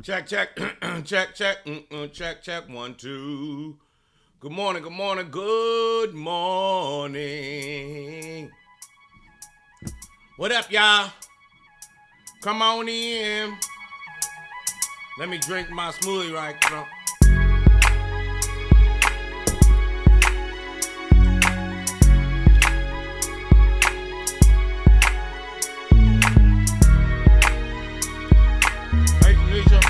Check, check, check, check, check, check, 1, 2. Good morning, good morning, good morning. What up, y'all? Come on in. Let me drink my smoothie right now. Hey, Tanisha.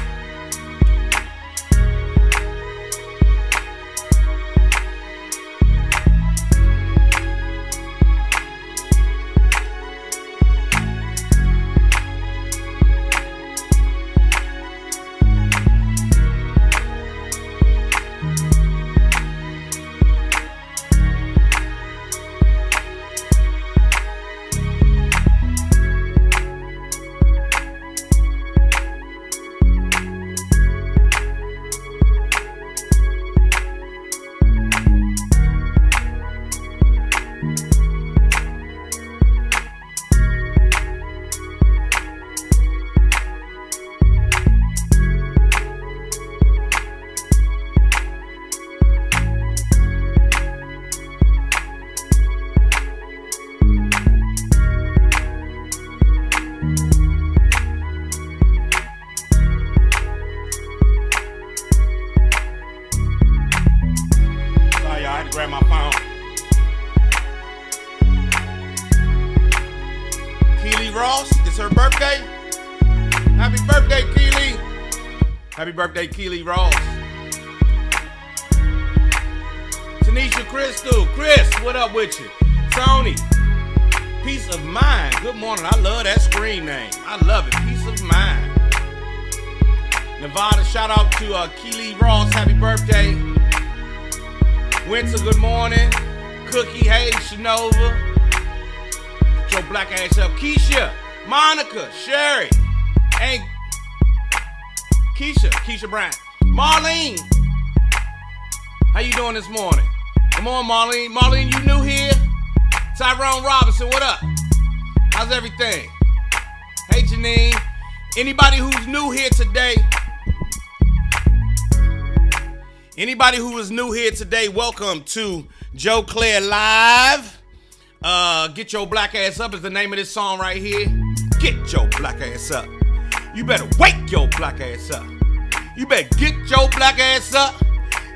Sorry, y'all, I had to grab my phone. Keely Ross, it's her birthday. Happy birthday, Keely. Happy birthday, Keely Ross. Tanisha Crystal. Chris, what up with you? Tony. Peace of Mind. Good morning. I love that screen name. I love it. Peace of Mind. Nevada, shout out to Keely Ross. Happy birthday. Winter, good morning. Cookie, hey, Shanova. Get your black ass up. Keisha, Monica, Sherry, and Keisha Bryant. Marlene, how you doing this morning? Come on, Marlene. Marlene, you new here? Tyrone Robinson, what up? How's everything? Hey, Janine. Anybody who's new here today? Anybody who is new here today, welcome to Joe Clair Live. Get Your Black Ass Up is the name of this song right here. Get your black ass up. You better wake your black ass up. You better get your black ass up.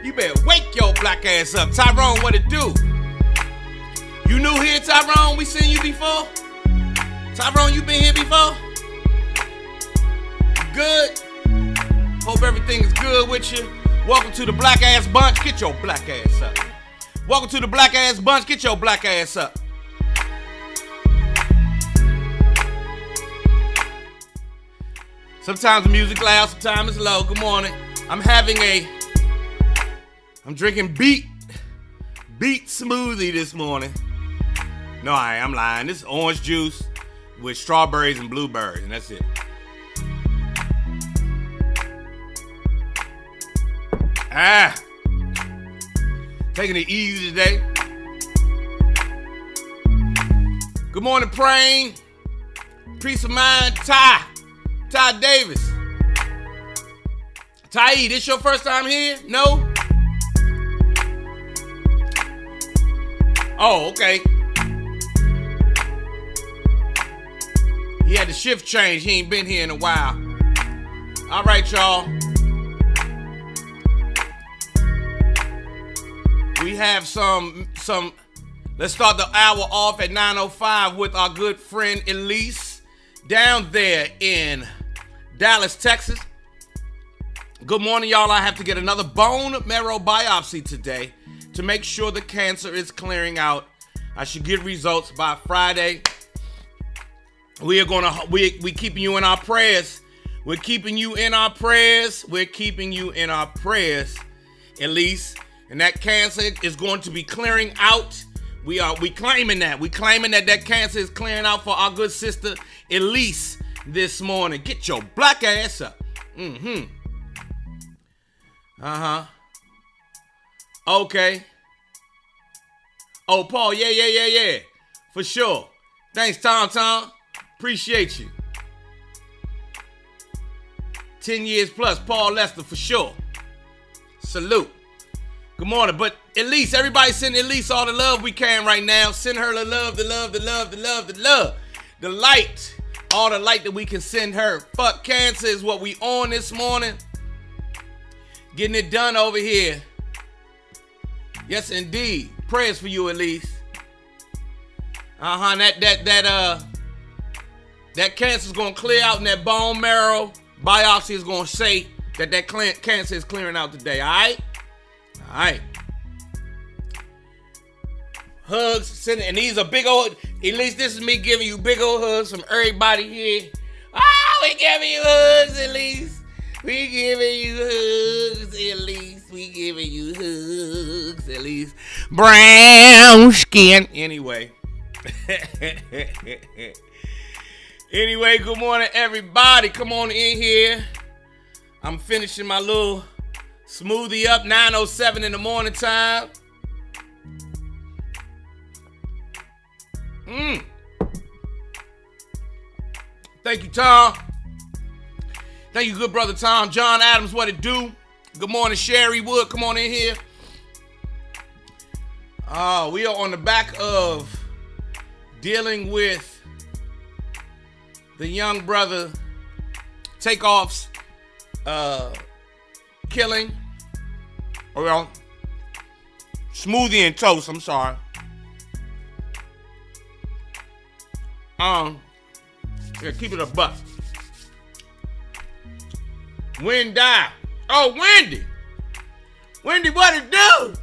You better wake your black ass up. Tyrone, what it do? You new here, Tyrone? We seen you before? Tyrone, you been here before? Good? Hope everything is good with you. Welcome to the Black Ass Bunch. Get your black ass up. Welcome to the Black Ass Bunch. Get your black ass up. Sometimes the music loud, sometimes it's low. Good morning. I'm drinking beet smoothie this morning. No, I'm lying. This is orange juice with strawberries and blueberries, and that's it. Taking it easy today. Good morning, Praying. Peace of Mind, Ty Davis. Ty, this your first time here? No? Oh, okay. He had the shift change. He ain't been here in a while. All right, y'all. We have some. Let's start the hour off at 9:05 with our good friend Elise down there in Dallas, Texas. Good morning, y'all. I have to get another bone marrow biopsy today to make sure the cancer is clearing out. I should get results by Friday. We keeping you in our prayers. We're keeping you in our prayers. We're keeping you in our prayers, Elise. And that cancer is going to be clearing out. We claiming that. We claiming that cancer is clearing out for our good sister Elise this morning. Get your black ass up. Okay. Oh, Paul, yeah. For sure. Thanks, Tom. Appreciate you. 10 years plus. Paul Lester for sure. Salute. Good morning. But Elise, everybody send Elise all the love we can right now. Send her the love, the love, the love, the love, the love. The light. All the light that we can send her. Fuck cancer is what we on this morning. Getting it done over here. Yes, indeed. Prayers for you, Elise. That cancer's gonna clear out, and that bone marrow biopsy is gonna say that cancer is clearing out today. All right. Hugs, sending, and these are big old. At least this is me giving you big old hugs from everybody here. Oh, we giving you hugs, Elise. We giving you hugs, Elise. We giving you hugs, Elise. Brown skin. Anyway. Anyway, good morning, everybody. Come on in here. I'm finishing my little smoothie up, 9:07 in the morning time. Thank you, Tom. Thank you, good brother Tom. John Adams, what it do? Good morning, Sherry Wood. Come on in here. We are on the back of dealing with the young brother Takeoff's killing. Well, smoothie and toast, I'm sorry. Yeah, keep it a buck. Wendy. Oh, Wendy. Wendy, what it do?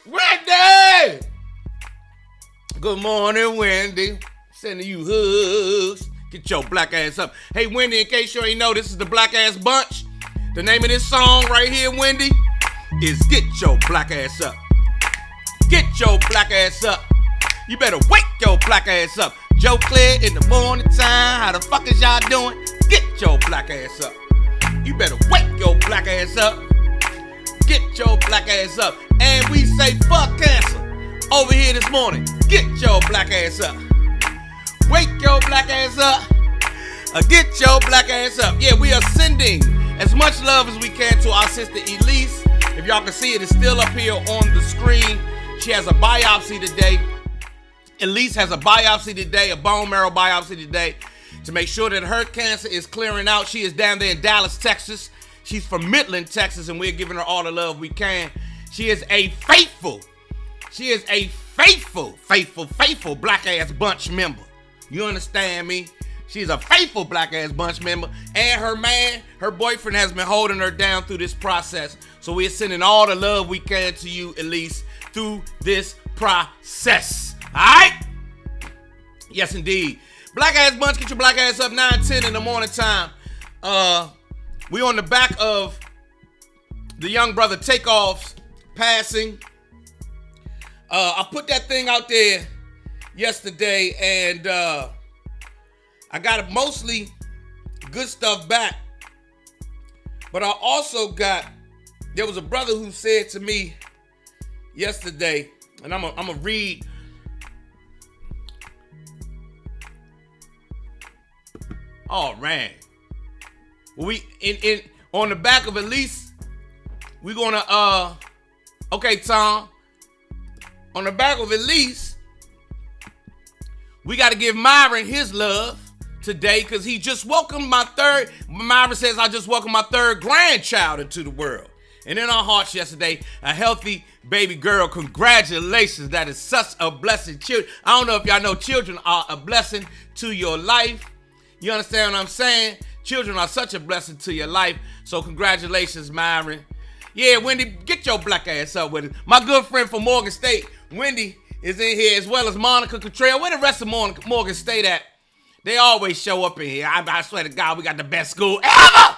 Wendy! Good morning, Wendy. Sending you hugs. Get your black ass up. Hey, Wendy, in case you ain't know, this is the Black Ass Bunch. The name of this song right here, Wendy, is Get Your Black Ass Up. Get your black ass up. You better wake your black ass up. Joe Clair in the morning time. How the fuck is y'all doing? Get your black ass up. You better wake your black ass up. Get your black ass up. And we say fuck cancer over here this morning. Get your black ass up. Wake your black ass up. Get your black ass up. Yeah, we are sending as much love as we can to our sister Elise. If y'all can see it, it's still up here on the screen. She has a biopsy today. Elise has a biopsy today, a bone marrow biopsy today, to make sure that her cancer is clearing out. She is down there in Dallas, Texas. She's from Midland, Texas, and we're giving her all the love we can. She is a faithful Black Ass Bunch member. You understand me? She's a faithful Black Ass Bunch member. And her man, her boyfriend, has been holding her down through this process. So we're sending all the love we can to you, Elise, through this process. Alright? Yes, indeed. Black Ass Bunch, get your black ass up, 9:10 in the morning time. We on the back of the young brother Takeoff's passing. I put that thing out there yesterday, and I got mostly good stuff back. But I also there was a brother who said to me yesterday, and I'm gonna read. All right. We on the back of Elise, we're gonna okay, Tom. On the back of Elise, we gotta give Myron his love today, because he just welcomed Myron says, I just welcomed my third grandchild into the world. And in our hearts yesterday, a healthy baby girl. Congratulations. That is such a blessing. I don't know if y'all know, children are a blessing to your life. You understand what I'm saying? Children are such a blessing to your life. So congratulations, Myron. Yeah, Wendy, get your black ass up with it. My good friend from Morgan State, Wendy, is in here, as well as Monica Cottrell. Where the rest of Morgan State at? They always show up in here. I swear to God, we got the best school ever!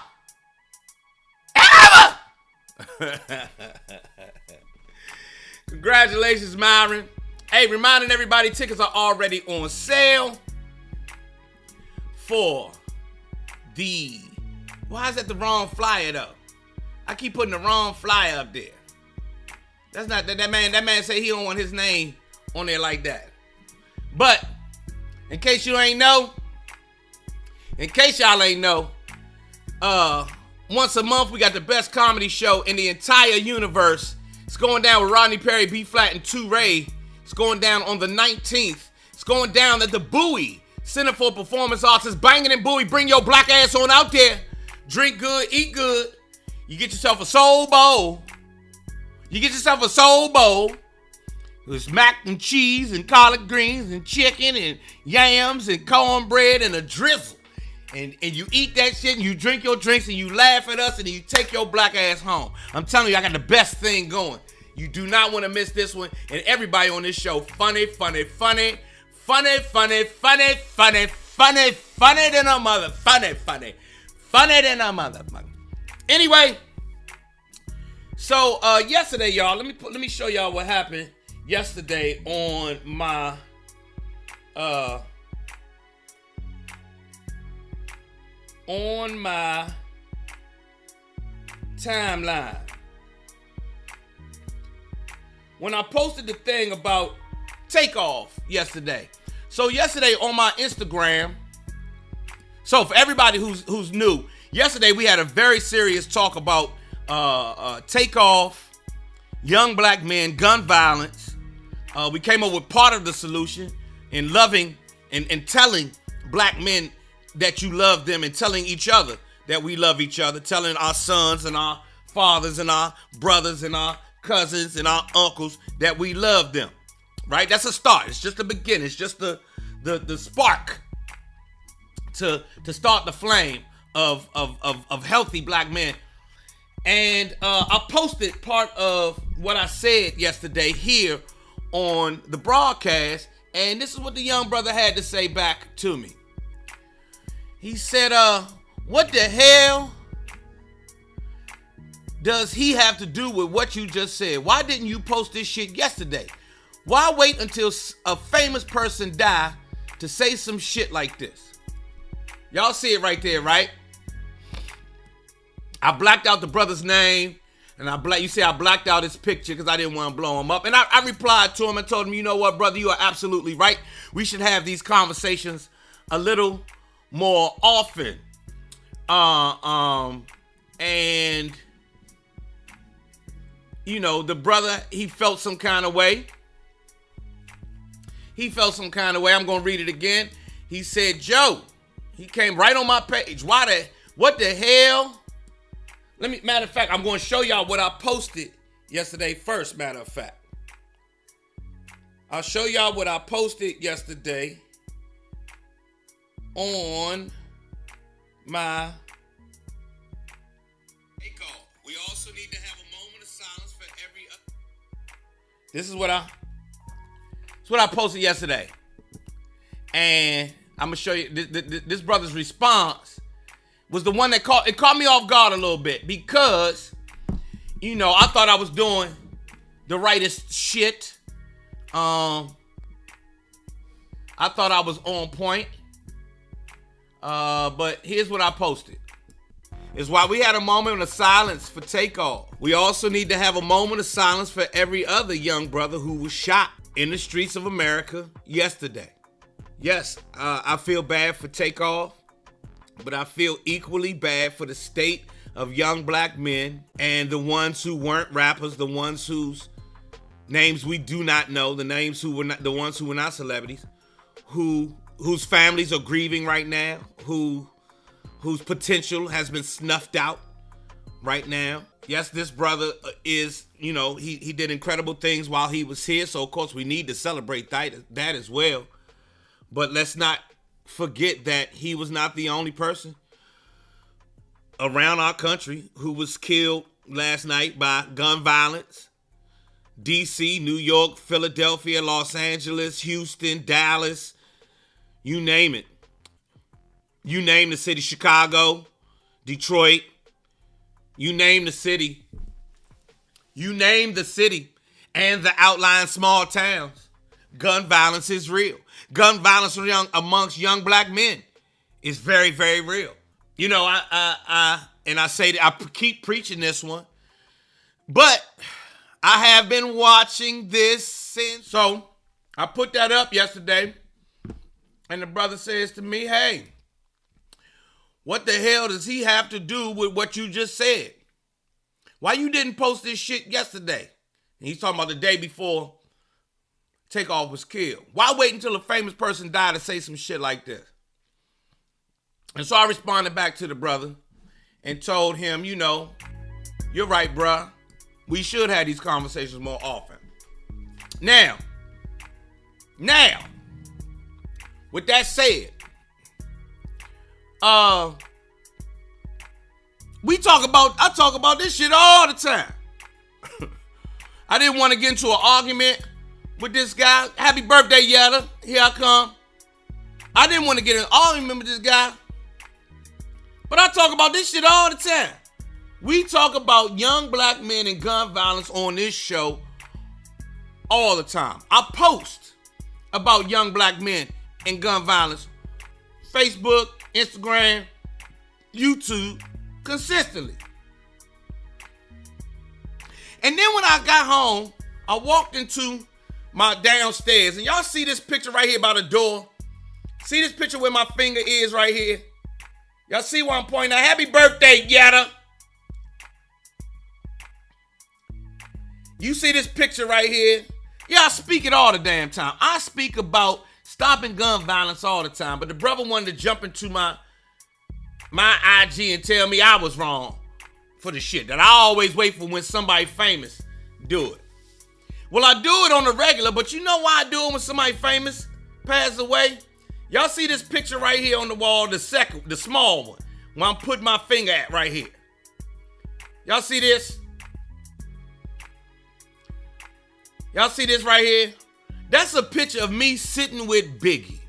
Congratulations, Myron. Hey, reminding everybody, tickets are already on sale for why is that the wrong flyer though? I keep putting the wrong flyer up there. That's not that man say he don't want his name on there like that. But in case y'all ain't know, uh, once a month, we got the best comedy show in the entire universe. It's going down with Rodney Perry, B-Flat, and 2 Ray. It's going down on the 19th. It's going down at the Bowie Center for Performance Arts. It's banging in Bowie. Bring your black ass on out there. Drink good, eat good. You get yourself a soul bowl. There's mac and cheese and collard greens and chicken and yams and cornbread and a drizzle. And you eat that shit and you drink your drinks and you laugh at us and you take your black ass home. I'm telling you, I got the best thing going. You do not want to miss this one. And everybody on this show, funny than a motherfucker. Anyway, so yesterday, y'all, let me show y'all what happened yesterday on my timeline. When I posted the thing about Takeoff yesterday. So yesterday on my Instagram, so for everybody who's new, yesterday we had a very serious talk about Takeoff, young black men, gun violence. We came up with part of the solution in loving and telling black men that you love them and telling each other that we love each other, telling our sons and our fathers and our brothers and our cousins and our uncles that we love them, right? That's a start. It's just the beginning. It's just the spark to start the flame of healthy black men. And I posted part of what I said yesterday here on the broadcast, and this is what the young brother had to say back to me. He said, what the hell does he have to do with what you just said? Why didn't you post this shit yesterday? Why wait until a famous person die to say some shit like this? Y'all see it right there, right? I blacked out the brother's name, and I blacked out his picture because I didn't want to blow him up. And I replied to him and told him, you know what, brother, you are absolutely right. We should have these conversations a little more often. And you know, the brother, he felt some kind of way. I'm going to read it again. He said, Joe, he came right on my page. What the hell? Matter of fact, I'm going to show y'all what I posted yesterday first, matter of fact. I'll show y'all what I posted yesterday on my call. We also need to have a moment of silence for every other. This is what I posted yesterday. And I'm going to show you this brother's response was the one that caught me off guard a little bit because, you know, I thought I was doing the rightest shit. I thought I was on point. But here's what I posted. It's why we had a moment of silence for Takeoff. We also need to have a moment of silence for every other young brother who was shot in the streets of America yesterday. Yes, I feel bad for Takeoff, but I feel equally bad for the state of young black men and the ones who weren't rappers, the ones whose names we do not know, the ones who were not celebrities, whose families are grieving right now, whose potential has been snuffed out right now. Yes, this brother is, you know, he did incredible things while he was here, so of course we need to celebrate that as well. But let's not forget that he was not the only person around our country who was killed last night by gun violence. DC, New York, Philadelphia, Los Angeles, Houston, Dallas, you name it. You name the city, Chicago, Detroit, you name the city. You name the city and the outlying small towns. Gun violence is real. Gun violence amongst young black men is very, very real. You know, I say that I keep preaching this one, but I have been watching this since. So I put that up yesterday, and the brother says to me, hey, What the hell does he have to do with what you just said? Why you didn't post this shit yesterday? And he's talking about the day before Takeoff was killed. Why wait until a famous person died to say some shit like this? And so I responded back to the brother and told him, you know, you're right, bruh. We should have these conversations more often. Now, with that said, I talk about this shit all the time. I didn't want to get into an argument with this guy. Happy birthday, Yetta. Here I come. I didn't want to get in an argument with this guy. But I talk about this shit all the time. We talk about young black men and gun violence on this show all the time. I post about young black men and gun violence. Facebook, Instagram, YouTube, consistently. And then when I got home, I walked into my downstairs. And y'all see this picture right here by the door? See this picture where my finger is right here? Y'all see where I'm pointing at? Happy birthday, Yetta. You see this picture right here? Yeah, I speak it all the damn time. I speak about stopping gun violence all the time. But the brother wanted to jump into my IG and tell me I was wrong for the shit. That I always wait for when somebody famous do it. Well, I do it on the regular, but you know why I do it when somebody famous passes away? Y'all see this picture right here on the wall, the small one, where I'm putting my finger at right here. Y'all see this? Y'all see this right here? That's a picture of me sitting with Biggie.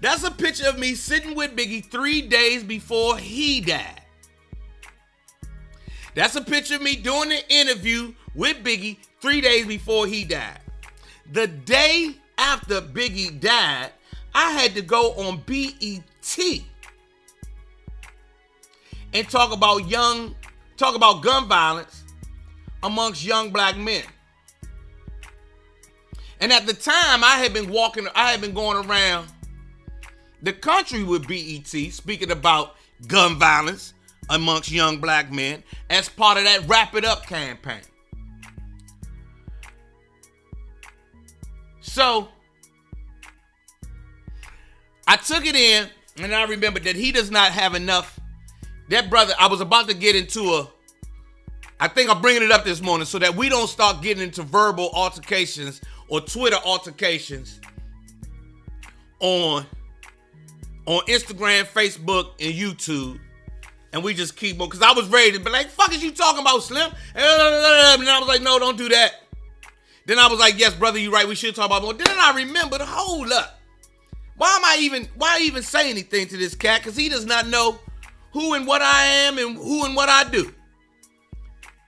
That's a picture of me sitting with Biggie 3 days before he died. That's a picture of me doing an interview with Biggie 3 days before he died. The day after Biggie died, I had to go on BET and talk about gun violence amongst young black men. And at the time, I had been going around the country with BET speaking about gun violence amongst young black men as part of that Wrap It Up campaign. So I took it in, and I remembered that he does not have enough. That brother, I was about to get into I think I'm bringing it up this morning so that we don't start getting into verbal altercations or Twitter altercations on Instagram, Facebook, and YouTube. And we just keep on, because I was ready to be like, fuck is you talking about, Slim? And I was like, no, don't do that. Then I was like, yes, brother, you're right, we should talk about more. Then I remembered, hold up. Why even say anything to this cat? Because he does not know who and what I am and who and what I do.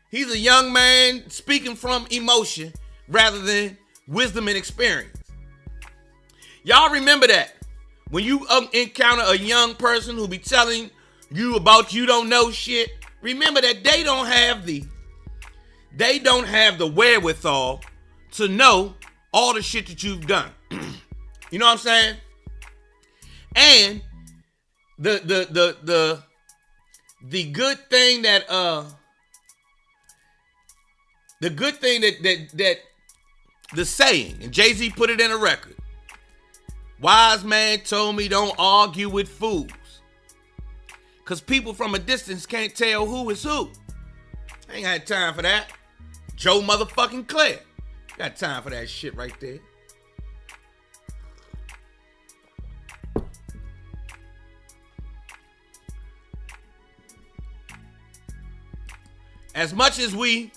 He's a young man speaking from emotion rather than wisdom and experience. Y'all remember that. When you encounter a young person who be telling you about you don't know shit, remember that they don't have the wherewithal to know all the shit that you've done. You know what I'm saying? And the good thing that the saying, and Jay-Z put it in a record. Wise man told me don't argue with fools. Because people from a distance can't tell who is who. I ain't got time for that. Joe motherfucking Clair. Got time for that shit right there. As much as we,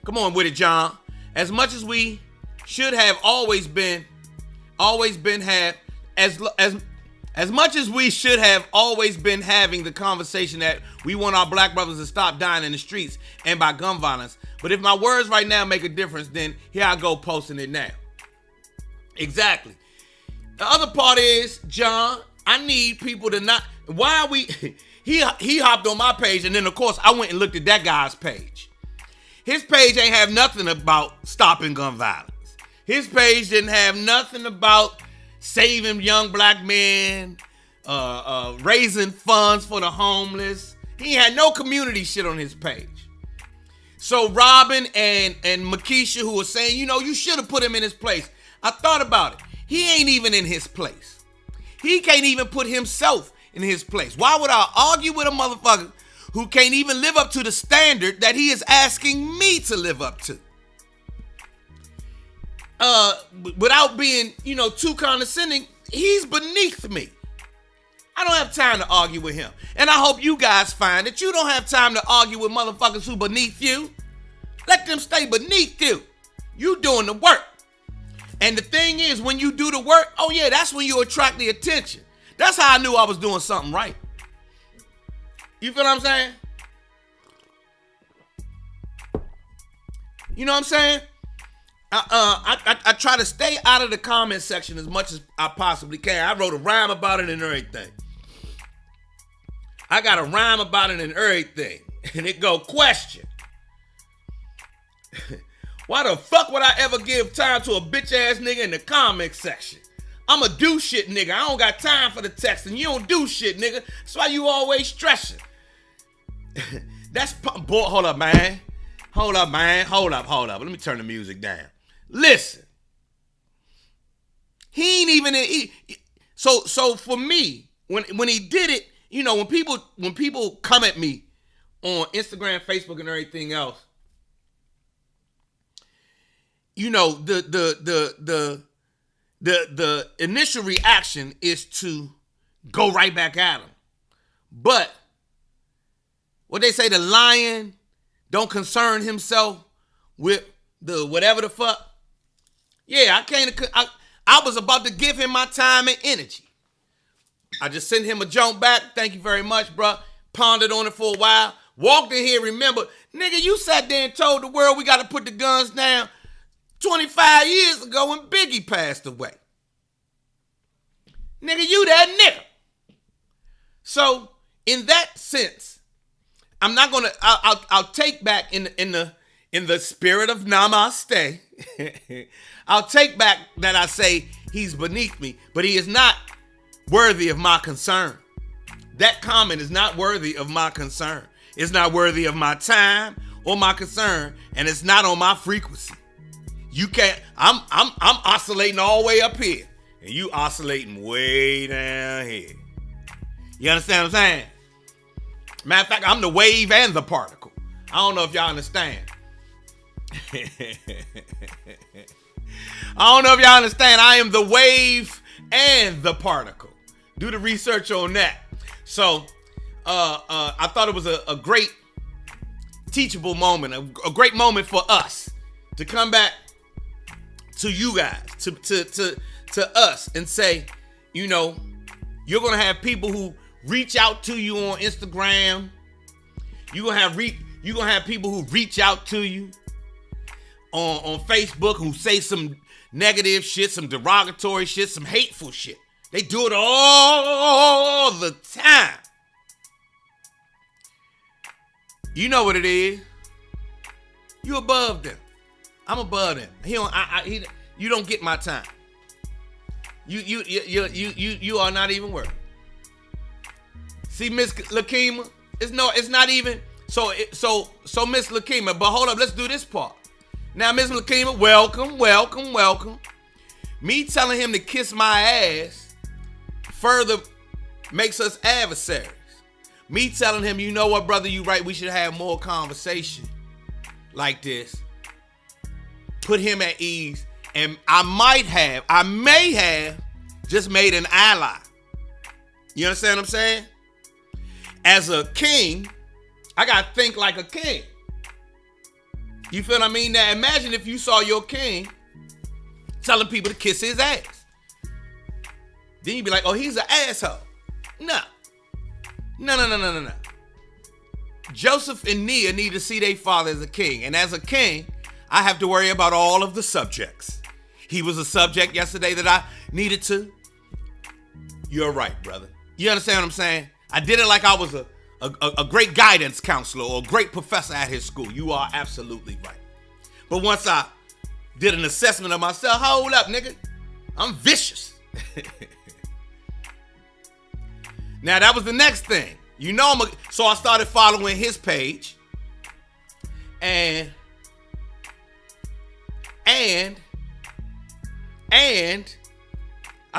come on with it, John. As much as we should have always been as much as we should have always been having the conversation that we want our black brothers to stop dying in the streets and by gun violence. But if my words right now make a difference, then here I go posting it now. Exactly. The other part is, John, I need people to not, why are we, he hopped on my page, and then of course I went and looked at that guy's page. His page ain't have nothing about stopping gun violence. His page didn't have nothing about saving young black men, raising funds for the homeless. He had no community shit on his page. So Robin and Makisha, who was saying, you should have put him in his place. I thought about it. He ain't even in his place. He can't even put himself in his place. Why would I argue with a motherfucker who can't even live up to the standard that he is asking me to live up to? Without being, too condescending, he's beneath me. I don't have time to argue with him. And I hope you guys find that you don't have time to argue with motherfuckers who beneath you. Let them stay beneath you. You doing the work. And the thing is, when you do the work, oh yeah, that's when you attract the attention. That's how I knew I was doing something right. You feel what I'm saying? You know what I'm saying? I try to stay out of the comment section as much as I possibly can. I wrote a rhyme about it and everything. I got a rhyme about it and everything. And it go, question. Why the fuck would I ever give time to a bitch ass nigga in the comment section? I'm a do shit nigga. I don't got time for the text and you don't do shit nigga. That's why you always stressing. Boy, hold up, man. Hold up. Let me turn the music down. Listen. He ain't even in. So for me, when he did it, when people come at me on Instagram, Facebook, and everything else, the initial reaction is to go right back at him. But what they say, the lion don't concern himself with the whatever the fuck. Yeah, I was about to give him my time and energy. I just sent him a jump back. Thank you very much, bro. Pondered on it for a while. Walked in here, remember, nigga, you sat there and told the world we got to put the guns down 25 years ago when Biggie passed away. Nigga, you that nigga. So, in that sense, I'm not gonna. I'll take back in the spirit of Namaste. I'll take back that I say he's beneath me, but he is not worthy of my concern. That comment is not worthy of my concern. It's not worthy of my time or my concern, and it's not on my frequency. You can't. I'm oscillating all the way up here, and you oscillating way down here. You understand what I'm saying? Matter of fact, I'm the wave and the particle. I don't know if y'all understand. I am the wave and the particle. Do the research on that. So, I thought it was a great teachable moment, a great moment for us to come back to you guys, to us, and say, you're gonna have people who reach out to you on Instagram. You're gonna have people who reach out to you on Facebook who say some negative shit, some derogatory shit, some hateful shit. They do it all the time. You know what it is. You above them. I'm above them. You don't get my time. You are not even worth. See, Miss Lakima, it's not even. So Miss Lakima, but hold up, let's do this part. Now, Miss Lakima, welcome. Me telling him to kiss my ass further makes us adversaries. Me telling him, you know what, brother, you right, we should have more conversation like this. Put him at ease, and I may have just made an ally. You understand what I'm saying? As a king, I gotta think like a king. You feel what I mean? Now imagine if you saw your king telling people to kiss his ass. Then you'd be like, oh, he's an asshole. No. Joseph and Nia need to see their father as a king. And as a king, I have to worry about all of the subjects. He was a subject yesterday that I needed to. You're right, brother. You understand what I'm saying? I did it like I was a great guidance counselor or a great professor at his school. You are absolutely right. But once I did an assessment of myself, hold up, nigga. I'm vicious. Now, that was the next thing. You know, so I started following his page. And I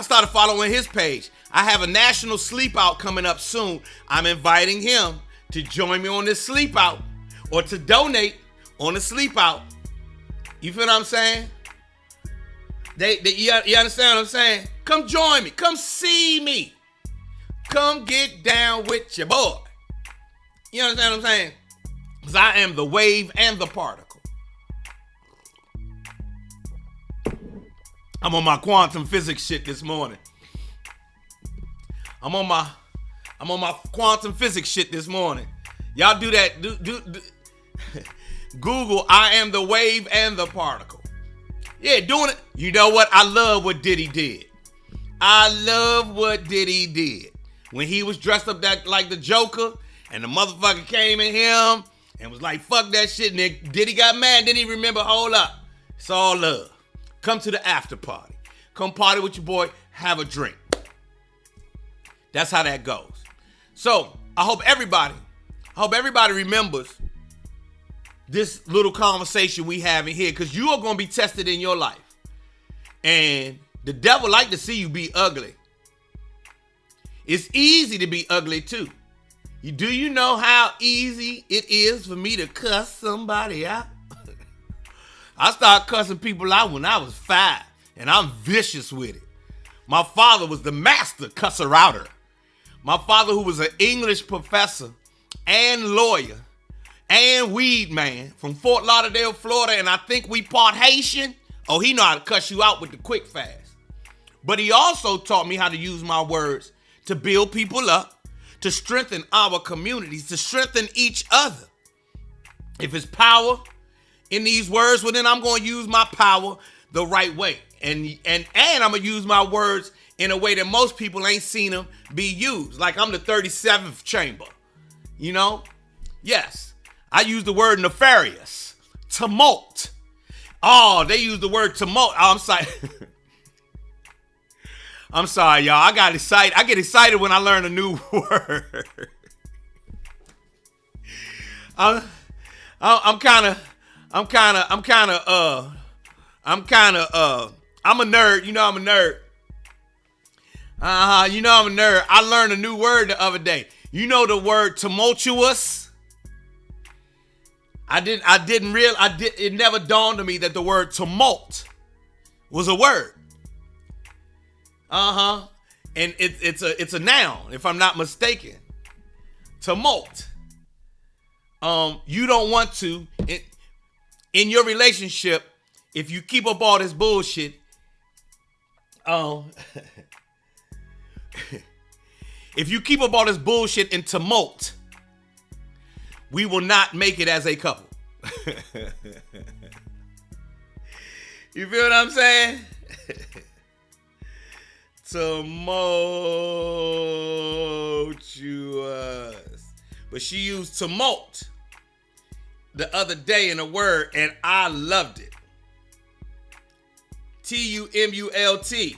started following his page. I have a national sleep out coming up soon. I'm inviting him to join me on this sleep out or to donate on the sleep out. You feel what I'm saying? You understand what I'm saying? Come join me. Come see me. Come get down with your boy. You understand what I'm saying? Because I am the wave and the particle. I'm on my quantum physics shit this morning. I'm on my quantum physics shit this morning. Y'all do that. Google, I am the wave and the particle. Yeah, doing it. You know what? I love what Diddy did. I love what Diddy did. When he was dressed up like the Joker, and the motherfucker came in him and was like, fuck that shit. And then Diddy got mad. Then he remember, hold up. It's all love. Come to the after party. Come party with your boy. Have a drink. That's how that goes. So I hope everybody remembers this little conversation we have in here, because you are going to be tested in your life. And the devil like to see you be ugly. It's easy to be ugly too. Do you know how easy it is for me to cuss somebody out? I started cussing people out when I was 5, and I'm vicious with it. My father was the master cusser-outer. My father, who was an English professor and lawyer and weed man from Fort Lauderdale, Florida, and I think we part Haitian. Oh, he know how to cuss you out with the quick fast. But he also taught me how to use my words to build people up, to strengthen our communities, to strengthen each other. If it's power in these words, well, then I'm going to use my power the right way. And I'm going to use my words in a way that most people ain't seen them be used. Like I'm the 37th chamber, you know? Yes, I use the word nefarious, tumult. Oh, they use the word tumult. Oh, I'm sorry. I'm sorry, y'all. I got excited. I get excited when I learn a new word. I'm a nerd. You know I'm a nerd. You know I'm a nerd. I learned a new word the other day. You know the word tumultuous? It never dawned on me that the word tumult was a word. And it's a noun, if I'm not mistaken. Tumult. You don't want to, in your relationship, if you keep up all this bullshit, if you keep up all this bullshit and tumult, we will not make it as a couple. You feel what I'm saying? Tumultuous. But she used tumult the other day in a word, and I loved it. T-U-M-U-L-T.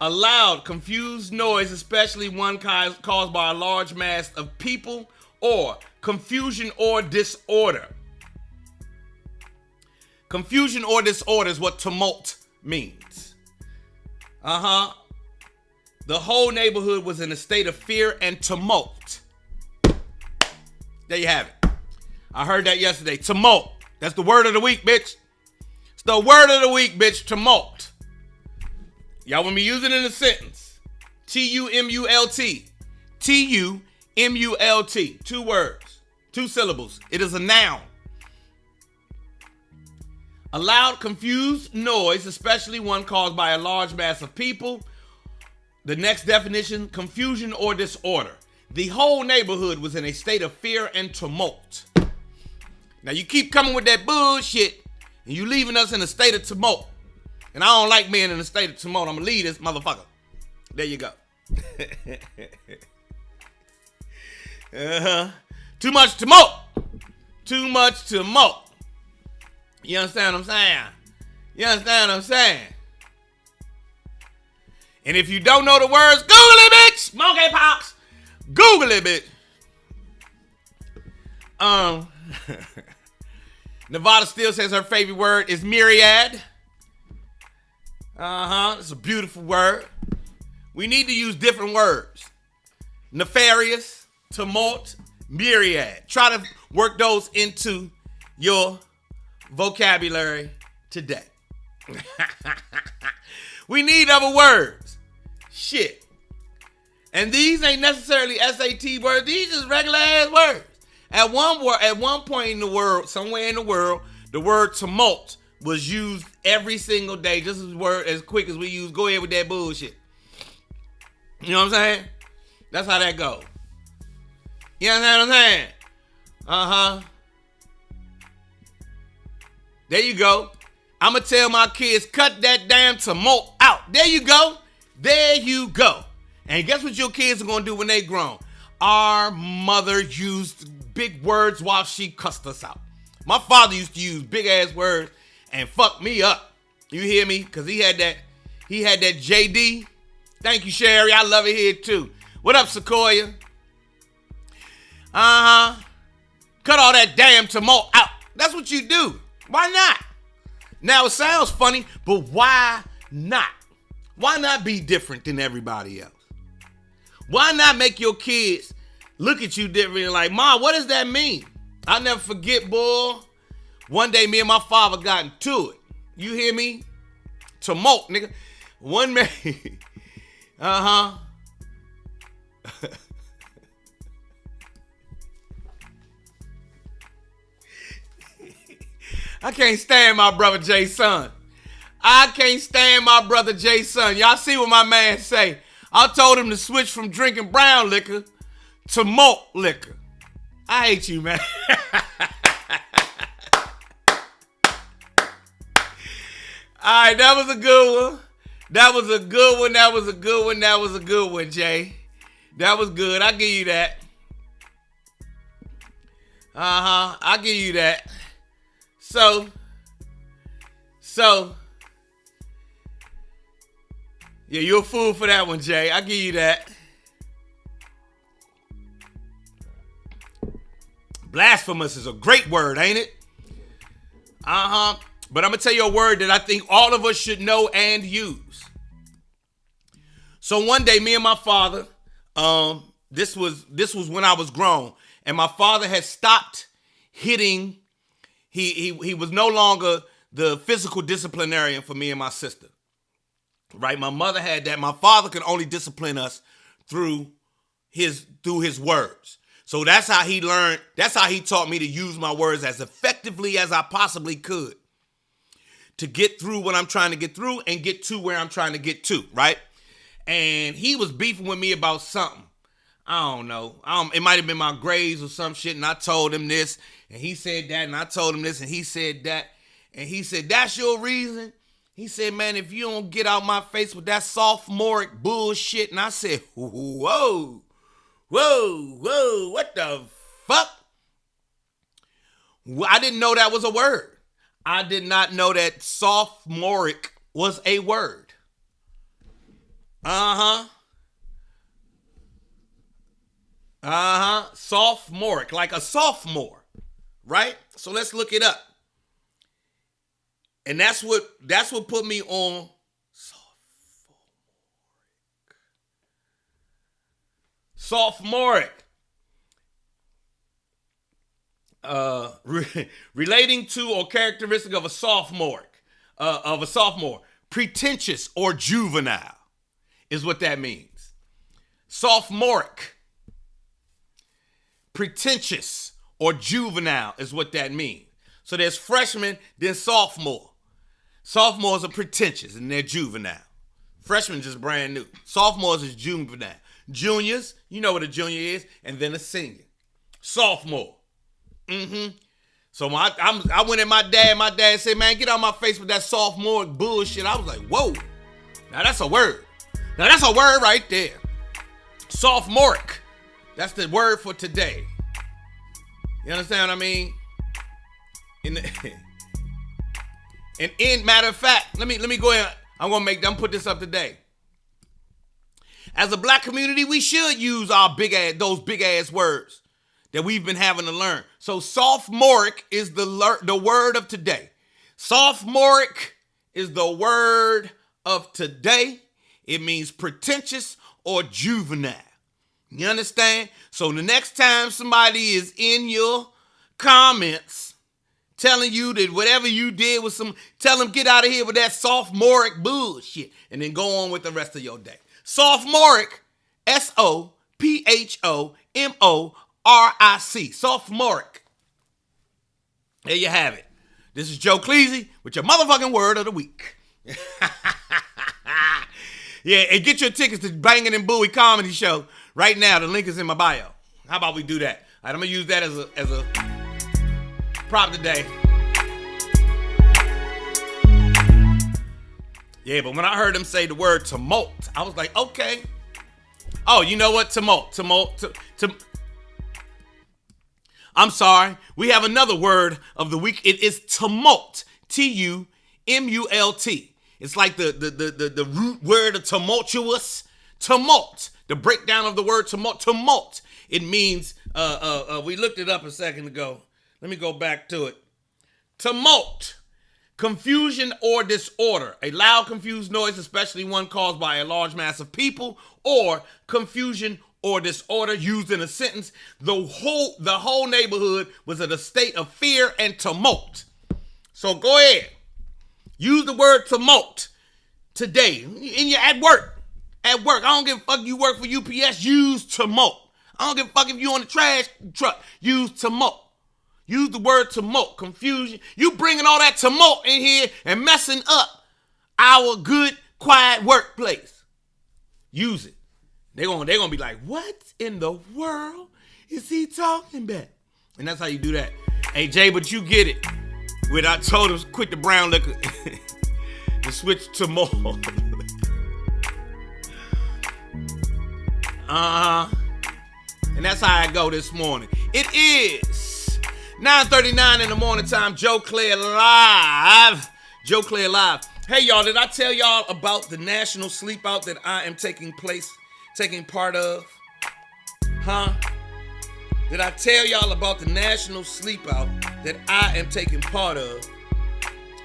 A loud, confused noise, especially one caused by a large mass of people, or confusion or disorder. Confusion or disorder is what tumult means. The whole neighborhood was in a state of fear and tumult. There you have it. I heard that yesterday. Tumult. That's the word of the week, bitch. It's the word of the week, bitch. Tumult. Y'all want me using it in a sentence? T-U-M-U-L-T. T-U-M-U-L-T. 2 words. 2 syllables. It is a noun. A loud, confused noise, especially one caused by a large mass of people. The next definition, confusion or disorder. The whole neighborhood was in a state of fear and tumult. Now you keep coming with that bullshit, and you leaving us in a state of tumult. And I don't like being in a state of tumult. I'm gonna leave this motherfucker. There you go. Too much tumult. Too much tumult. You understand what I'm saying? You understand what I'm saying? And if you don't know the words, Google it, bitch. Monkey pox. Google it, bitch. Nevada still says her favorite word is myriad. It's a beautiful word. We need to use different words. Nefarious, tumult, myriad. Try to work those into your vocabulary today. We need other words. Shit. And these ain't necessarily SAT words. These just regular ass words. At one point in the world, somewhere in the world, the word tumult was used every single day, just as quick as we use go ahead with that bullshit. You know what I'm saying? That's how that goes. You understand what I'm saying? There you go. I'm going to tell my kids, cut that damn tumult out. There you go. There you go. And guess what your kids are going to do when they grown? Our mother used big words while she cussed us out. My father used to use big ass words and fuck me up. You hear me? Because he had that JD. Thank you, Sherry. I love it here too. What up, Sequoia? Cut all that damn tumult out. That's what you do. Why not? Now, it sounds funny, but why not? Why not be different than everybody else? Why not make your kids look at you differently like, Ma, what does that mean? I'll never forget, boy. One day, me and my father got into it. You hear me? Tumult, nigga. One man. I can't stand my brother Jay's son. I can't stand my brother Jay's son. Y'all see what my man say? I told him to switch from drinking brown liquor to malt liquor. I hate you, man. All right, that was a good one. That was a good one. That was a good one. That was a good one, Jay. That was good. I'll give you that. I'll give you that. So, yeah, you're a fool for that one, Jay. I'll give you that. Blasphemous is a great word, ain't it? But I'm going to tell you a word that I think all of us should know and use. So one day, me and my father, this was when I was grown, and my father had stopped hitting. He was no longer the physical disciplinarian for me and my sister. Right? My mother had that. My father could only discipline us through his words. So that's how he learned. That's how he taught me to use my words as effectively as I possibly could to get through what I'm trying to get through and get to where I'm trying to get to, right? And he was beefing with me about something. I don't know. It might have been my grades or some shit, and I told him this, and he said that, and I told him this, and he said that, and he said, that's your reason? He said, man, if you don't get out my face with that sophomoric bullshit, and I said, whoa, what the fuck? I didn't know that was a word. I did not know that sophomoric was a word. Sophomoric, like a sophomore, right? So let's look it up. And that's what put me on sophomoric. Relating to or characteristic of a sophomore. Pretentious or juvenile is what that means. Sophomoric. Pretentious or juvenile is what that means. So there's freshman, then sophomore. Sophomores are pretentious and they're juvenile. Freshmen just brand new. Sophomores is juvenile. Juniors, you know what a junior is, and then a senior. Sophomore. So I went at my dad. My dad said, man, get out my face with that sophomore bullshit. I was like, whoa. Now that's a word. Now that's a word right there. Sophomoric. That's the word for today. You understand what I mean? And in matter of fact, let me go ahead. I'm gonna put this up today. As a black community, we should use those big ass words that we've been having to learn. So sophomoric is the word of today. Sophomoric is the word of today. It means pretentious or juvenile. You understand? So the next time somebody is in your comments telling you that whatever you did was tell them get out of here with that sophomoric bullshit and then go on with the rest of your day. Sophomoric, SOPHOMORIC, sophomoric. There you have it. This is Joe Cleezy with your motherfucking word of the week. Yeah, and get your tickets to Bangin' and Bowie Comedy Show right now. The link is in my bio. How about we do that? All right, I'm going to use that as a prop today. Yeah, but when I heard them say the word tumult, I was like, okay. Oh, you know what? Tumult. I'm sorry. We have another word of the week. It is tumult. Tumult. It's like the root word of tumultuous. Tumult. The breakdown of the word tumult. Tumult. It means, we looked it up a second ago. Let me go back to it. Tumult. Confusion or disorder. A loud, confused noise, especially one caused by a large mass of people, or confusion or disorder used in a sentence. The whole neighborhood was in a state of fear and tumult. So go ahead. Use the word tumult today. At work. At work. I don't give a fuck if you work for UPS. Use tumult. I don't give a fuck if you on the trash truck. Use tumult. Use the word tumult. Confusion. You bringing all that tumult in here and messing up our good, quiet workplace. Use it. They're gonna be like, what in the world is he talking about? And that's how you do that. Hey, Jay, but you get it. I told him quit the brown liquor and switch to more. And that's how I go this morning. It is 9:39 in the morning time. Joe Clair live. Joe Clair live. Hey, y'all, did I tell y'all about the national sleep out that I am taking part of? Huh? Did I tell y'all about the national sleep out that I am taking part of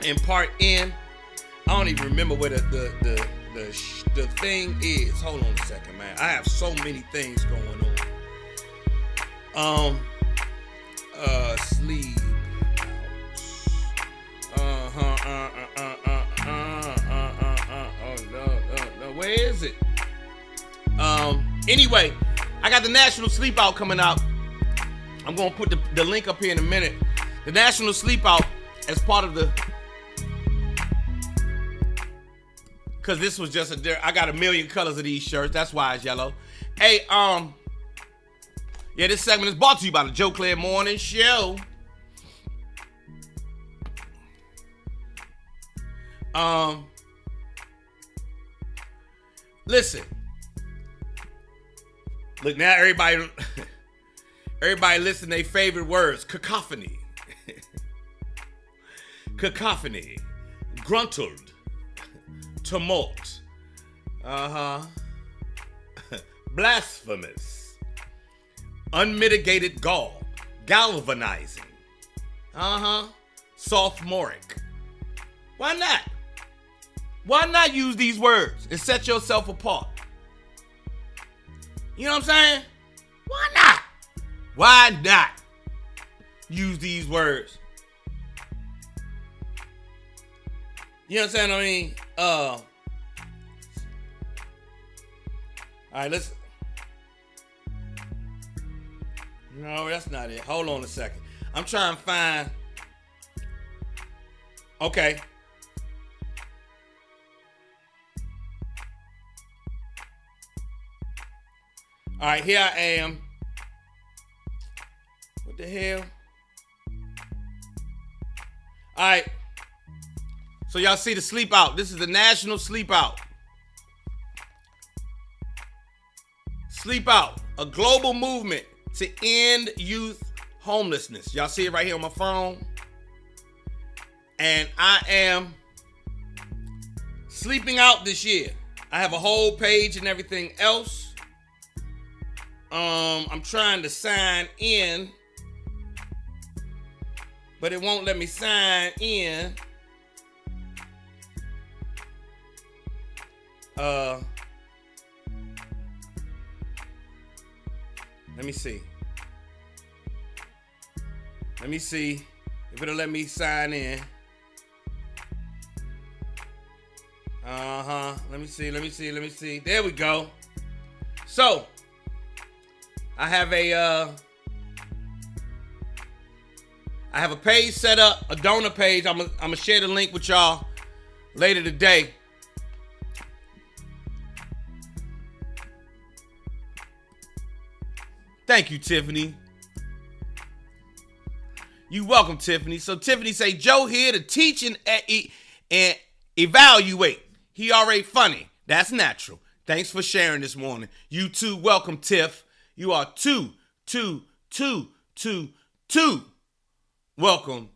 and part in? I don't even remember where the thing is. Hold on a second, man. I have so many things going on. Sleep out. No. Where is it? Anyway, I got the national sleep out coming out. I'm going to put the link up here in a minute. The National Sleep Out as part of because this was just I got a million colors of these shirts. That's why it's yellow. Hey, yeah, this segment is brought to you by the Joe Clair Morning Show. Listen. Look, now everybody listen to their favorite words. Cacophony. Cacophony. Gruntled. Tumult. Blasphemous. Unmitigated gall. Galvanizing. Sophomoric. Why not? Why not use these words and set yourself apart? You know what I'm saying? Why not? Why not use these words? You know what I'm saying? I mean, all right, let's. No, that's not it. Hold on a second. I'm trying to find. Okay. All right, here I am. What the hell? All right. So y'all see the sleep out. This is the National Sleep Out. Sleep Out, a global movement to end youth homelessness. Y'all see it right here on my phone. And I am sleeping out this year. I have a whole page and everything else. I'm trying to sign in, but it won't let me sign in. Let me see. Let me see if it'll let me sign in. Let me see. There we go. So, I have a page set up, a donor page. I'm gonna share the link with y'all later today. Thank you, Tiffany. You welcome, Tiffany. So Tiffany say, Joe here to teach and evaluate. He already funny. That's natural. Thanks for sharing this morning. You too. Welcome, Tiff. You are two. Welcome,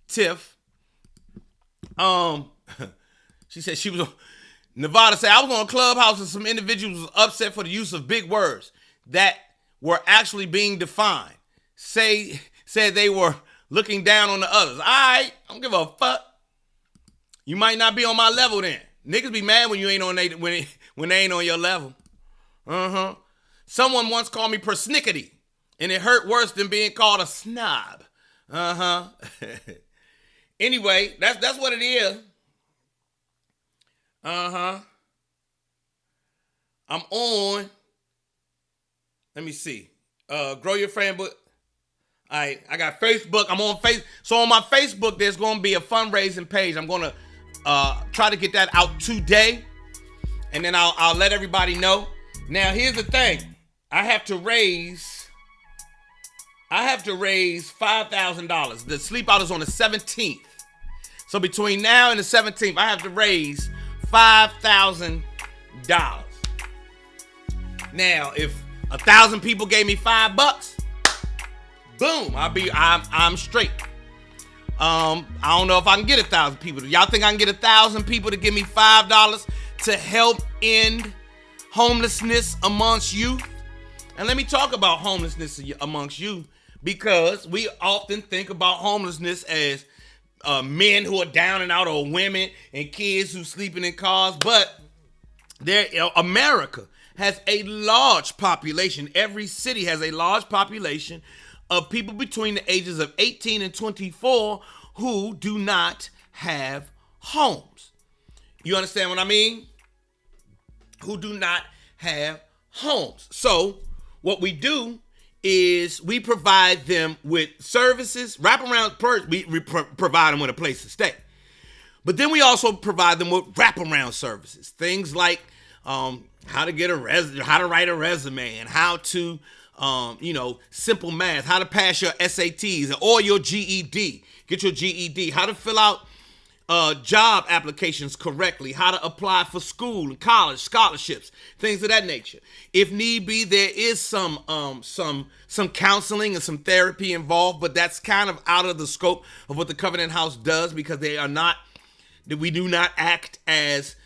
Tiff. She said she was Nevada said, I was on Clubhouse and some individuals was upset for the use of big words that were actually being defined. Said they were looking down on the others. All right, I don't give a fuck. You might not be on my level then. Niggas be mad when you ain't on when they ain't on your level. Someone once called me persnickety, and it hurt worse than being called a snob. Anyway, that's what it is. I'm on. Let me see. Grow your friend book. I got Facebook. I'm on Facebook. So on my Facebook, there's going to be a fundraising page. I'm going to try to get that out today, and then I'll let everybody know. Now, here's the thing. I have to raise $5,000. The sleep out is on the 17th. So between now and the 17th, I have to raise $5,000. Now, if 1,000 people gave me $5, boom, I'm straight. I don't know if I can get 1,000 people. Y'all think I can get 1,000 people to give me $5 to help end homelessness amongst youth? And let me talk about homelessness amongst youth, because we often think about homelessness as men who are down and out, or women and kids who sleeping in cars. But America has a large population. Every city has a large population of people between the ages of 18 and 24 who do not have homes. You understand what I mean? Who do not have homes. So what we do is we provide them with services, we provide them with a place to stay. But then we also provide them with wraparound services. Things like how to get how to write a resume, and how to simple math, how to pass your SATs or your GED, get your GED, how to fill out job applications correctly, how to apply for school and college scholarships, things of that nature. If need be, there is some counseling and some therapy involved, but that's kind of out of the scope of what the Covenant House does, because we do not act as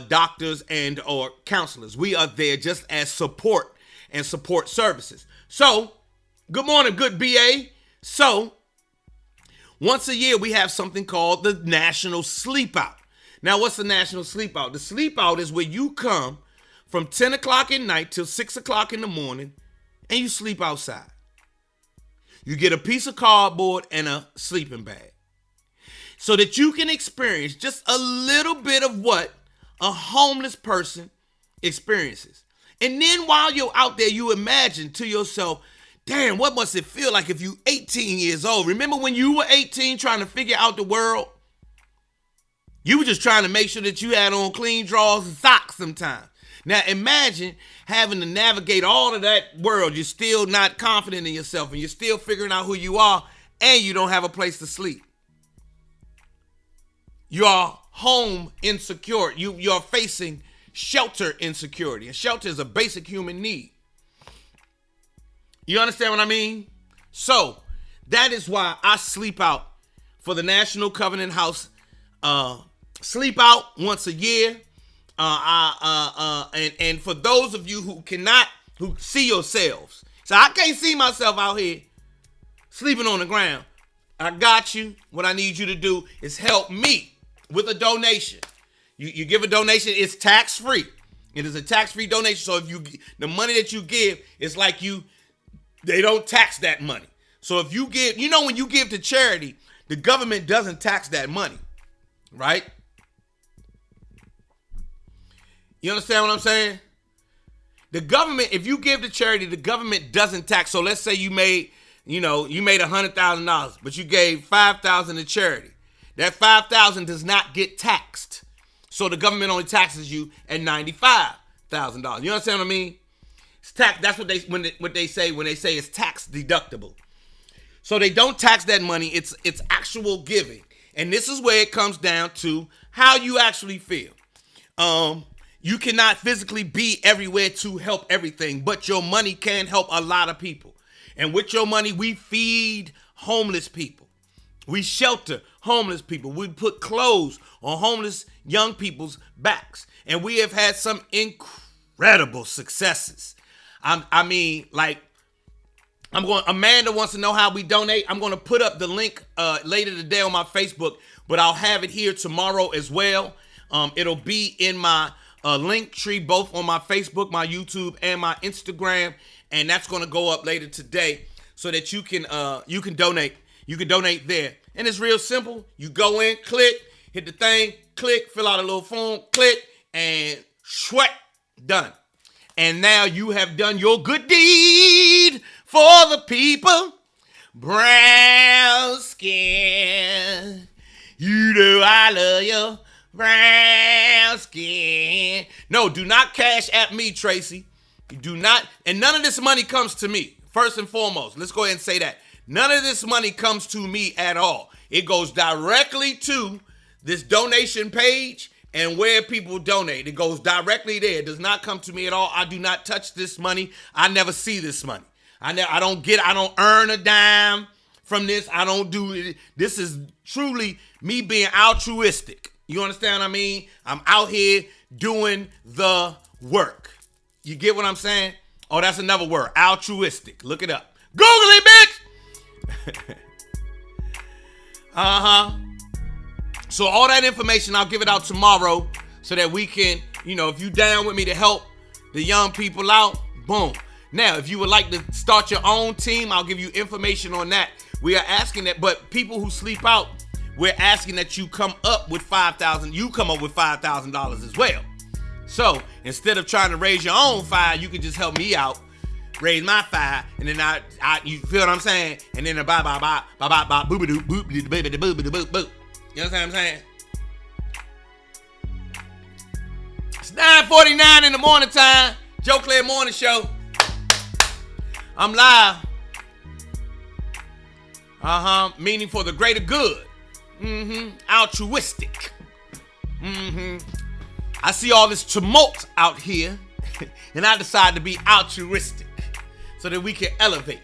doctors and or counselors. We are there just as support and support services. So, good morning, good BA. So, once a year, we have something called the National Sleep Out. Now, what's the National Sleep Out? The Sleep Out is where you come from 10 o'clock at night till 6 o'clock in the morning, and you sleep outside. You get a piece of cardboard and a sleeping bag, so that you can experience just a little bit of what a homeless person experiences. And then while you're out there, you imagine to yourself, damn, what must it feel like if you 18 years old? Remember when you were 18 trying to figure out the world? You were just trying to make sure that you had on clean drawers and socks sometimes. Now imagine having to navigate all of that world. You're still not confident in yourself, and you're still figuring out who you are, and you don't have a place to sleep. You are home insecure. You're facing shelter insecurity, and shelter is a basic human need. You understand what I mean? So that is why I sleep out for the National Covenant House Sleep Out once a year. And for those of you who see yourselves, so I can't see myself out here sleeping on the ground. I got you. What I need you to do is help me with a donation. You give a donation, it's tax-free. It is a tax-free donation. So if the money that you give, it's like they don't tax that money. So if you give, when you give to charity, the government doesn't tax that money, right? You understand what I'm saying? The government, if you give to charity, the government doesn't tax. So let's say you made $100,000, but you gave $5,000 to charity. That $5,000 does not get taxed. So the government only taxes you at $95,000. You understand what I mean? It's tax. That's what they say when they say it's tax deductible. So they don't tax that money. It's actual giving, and this is where it comes down to how you actually feel. You cannot physically be everywhere to help everything, but your money can help a lot of people. And with your money, we feed homeless people. We shelter homeless people. We put clothes on homeless young people's backs. And we have had some incredible successes. Amanda wants to know how we donate. I'm going to put up the link later today on my Facebook, but I'll have it here tomorrow as well. It'll be in my link tree, both on my Facebook, my YouTube, and my Instagram. And that's going to go up later today so that you can donate. You can donate there. And it's real simple. You go in, click, hit the thing, click, fill out a little form, click, and sweat, done. And now you have done your good deed for the people. Brown skin. You know I love you. Brown skin. No, do not cash at me, Tracy. You do not, and none of this money comes to me. First and foremost, let's go ahead and say that. None of this money comes to me at all. It goes directly to this donation page and where people donate. It goes directly there. It does not come to me at all. I do not touch this money. I never see this money. I don't earn a dime from this. I don't do it. This is truly me being altruistic. You understand what I mean? I'm out here doing the work. You get what I'm saying? Oh, that's another word. Altruistic. Look it up. Google it, bitch! So all that information, I'll give it out tomorrow so that we can, if you down with me to help the young people out, boom. Now, if you would like to start your own team, I'll give you information on that. We are asking that, but people who sleep out, we're asking that you come up with $5,000. You come up with $5,000 as well. So instead of trying to raise your own $5,000, you can just help me out, raise my $5,000, and then I you feel what I'm saying? And then bye boop boop boop boop. You understand what I'm saying? It's 9:49 in the morning time. Joe Clair Morning Show. I'm live. Meaning for the greater good. Altruistic. I see all this tumult out here, and I decide to be altruistic so that we can elevate.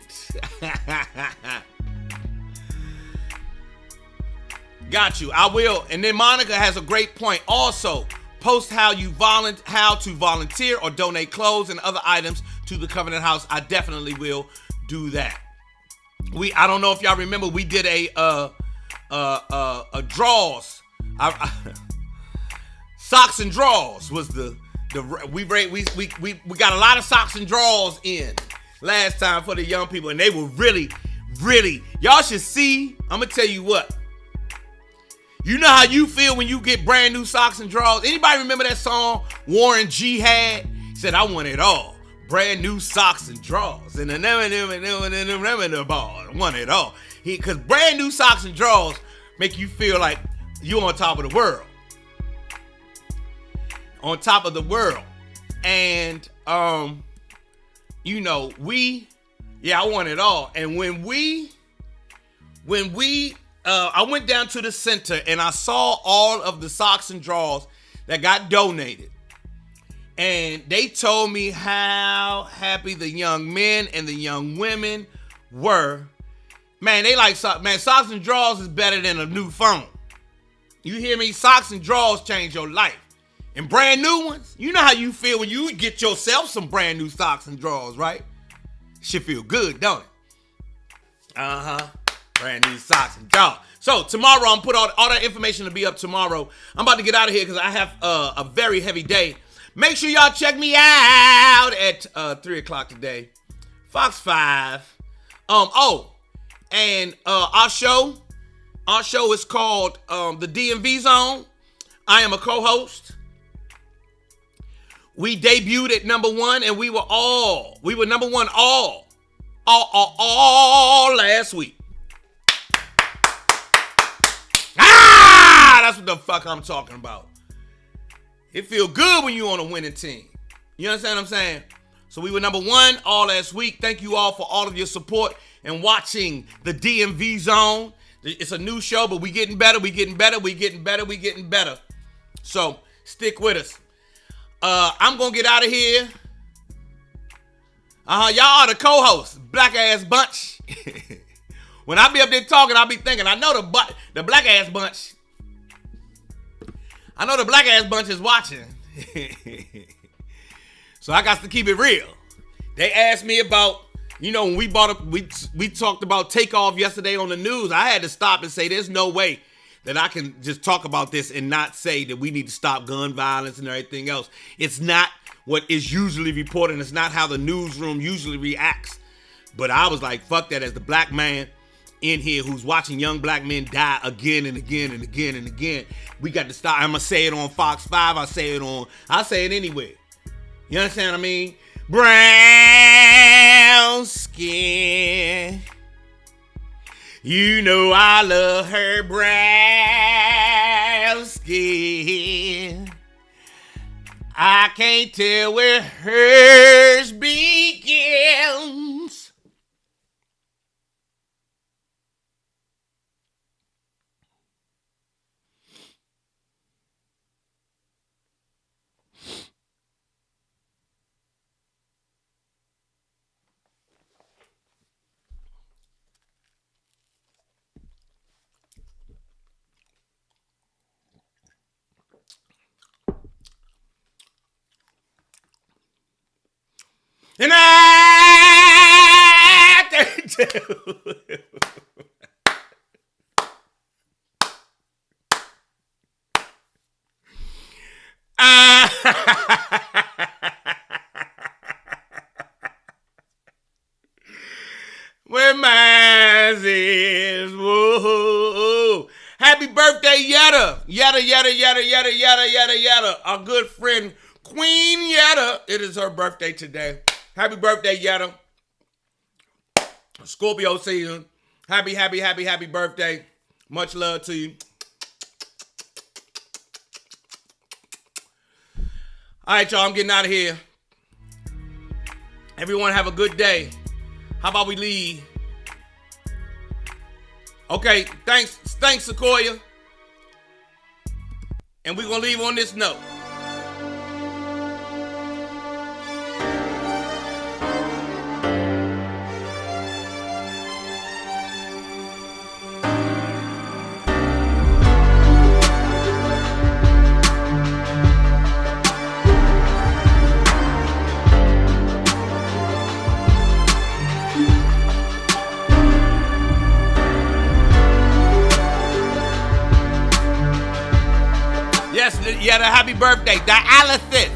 Got you. I will. And then Monica has a great point. Also, post how to volunteer or donate clothes and other items to the Covenant House. I definitely will do that. I don't know if y'all remember, we did a draws. Socks and draws was we got a lot of socks and draws in last time for the young people, and they were really, y'all should see. I'm gonna tell you what. You know how you feel when you get brand new socks and drawers? Anybody remember that song Warren G had? He said, I want it all. Brand new socks and drawers. And the ball. I want it all. Because brand new socks and drawers make you feel like you're on top of the world. On top of the world. And, I want it all. And I went down to the center and I saw all of the socks and drawers that got donated. And they told me how happy the young men and the young women were. Man, they like socks. Man, socks and drawers is better than a new phone. You hear me? Socks and drawers change your life. And brand new ones. You know how you feel when you get yourself some brand new socks and drawers, right? Shit feel good, don't it? Brand new socks and drawers. So tomorrow, I'm put all that information to be up tomorrow. I'm about to get out of here because I have a very heavy day. Make sure y'all check me out at 3 o'clock today. Fox 5. And our show is called the DMV Zone. I am a co-host. We debuted at #1 and we were number one all last week. That's what the fuck I'm talking about. It feel good when you on a winning team. You understand what I'm saying? So we were #1 all last week. Thank you all for all of your support and watching the DMV Zone. It's a new show, but we getting better. So stick with us. I'm gonna get out of here. Y'all are the co-hosts, black ass bunch. When I be up there talking, I'll be thinking, I know the black ass bunch. I know the black ass bunch is watching. So I got to keep it real. They asked me about, when we talked about Takeoff yesterday on the news. I had to stop and say, there's no way that I can just talk about this and not say that we need to stop gun violence and everything else. It's not what is usually reported. It's not how the newsroom usually reacts. But I was like, fuck that, as the black man in here who's watching young black men die again and again and again and again. We got to stop. I'm going to say it on Fox 5. I say it anywhere. You understand what I mean? Brown skin. You know I love her brown skin. I can't tell where hers begins. And I where mine is, whoa. Happy birthday, Yetta. Yetta. Our good friend, Queen Yetta. It is her birthday today. Happy birthday, Yetta. Scorpio season. Happy birthday. Much love to you. All right, y'all, I'm getting out of here. Everyone have a good day. How about we leave? Okay, thanks, Sequoia. And we're going to leave on this note. Yes, Yetta, happy birthday. Dialysis.